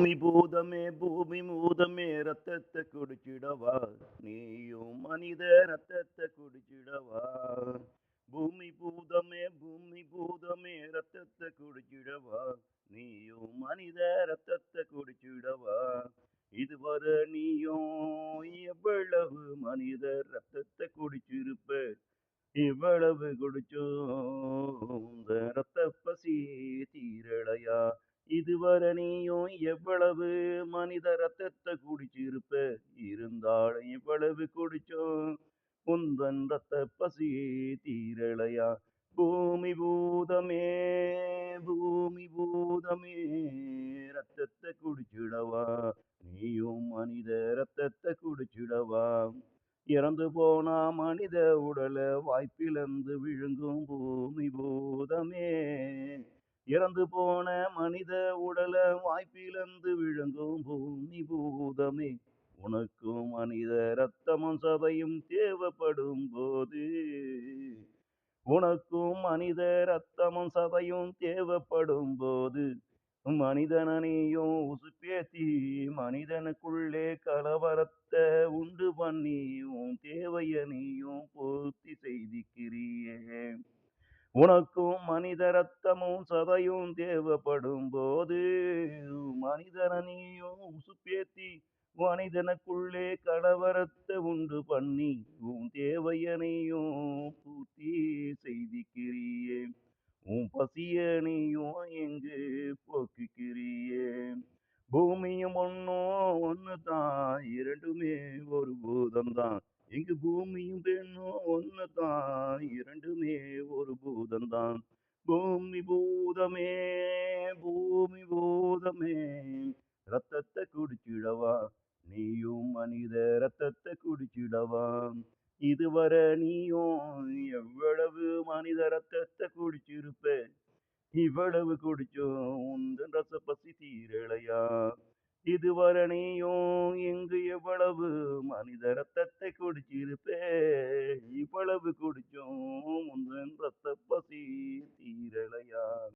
பூமி பூதமே ரத்தத்தை குடிச்சிடவா, நீயும் மனித ரத்தத்தை குடிச்சிடவா. பூமி பூதமே ரத்தத்தை குடிச்சிடவா, நீயும் மனித ரத்தத்தை குடிச்சிடவா. இதுவரை நீயும் எவ்வளவு மனித ரத்தத்தை குடிச்சிருப்ப, இவ்வளவு குடிச்சும் இந்த ரத்த பசி தீரலையா. இதுவரை நீயும் எவ்வளவு மனித ரத்தத்தை குடிச்சிருப்ப, இருந்தாலும் இவ்வளவு குடிச்சும் உந்தன் ரத்த பசி தீரலையா. பூமி பூதமே பூமி பூதமே ரத்தத்தை குடிச்சிடவா, நீயும் மனித ரத்தத்தை குடிச்சிடவா. இறந்து போனா மனித உடல வாய்ப்பிழந்து விழுங்கும் பூமி பூதமே, இறந்து போன மனித உடல வாய்ப்பிழந்து விழுங்கும் பூமி பூதமே. உனக்கும் மனித ரத்தமும் சதையும் தேவைப்படும் போது, உனக்கும் மனித ரத்தமும் சதையும் தேவைப்படும் போது, மனிதனையும் உசுப்பேத்தி மனிதனுக்குள்ளே கலவரத்தை உண்டு பண்ணி உன் தேவைய நீயும் பூர்த்தி செய்திக்கிறியே. உனக்கும் மனித ரத்தமும் சதையும் தேவைப்படும் போது, மனிதனையும் உசுப்பேத்தி மனிதனுக்குள்ளே கலவரத்தை உண்டு பண்ணி உன் தேவைய நீயும் பூர்த்தி செய்திக்கிறியே. உன் பசிய நீயும் எங்கு போக்குக்கிறியே. பூமியும் ஒன்னும் ஒண்ணுதான், இரண்டுமே ஒரு பூதம்தான். இங்கு பூமியும் பெண்ணும் ஒண்ணுதான், இரண்டுமே ஒரு பூதம்தான். பூமி பூதமே பூமி பூதமே ரத்தத்தை குடிச்சிடவா, நீயும் மனித ரத்தத்தை குடிச்சிடவா. இதுவரை நீயும் எவ்வளவு மனித ரத்தத்தை குடிச்சிருப்ப, இவ்வளவு குடிச்சும் உந்தன் ரச பசி தீரலையா. இதுவரை நீயும் இங்கு எவ்வளவு மனித ரத்தத்தை குடிச்சிருப்பே, இவ்வளவு குடிச்சும் உந்தன் ரத்த பசி தீரலையா.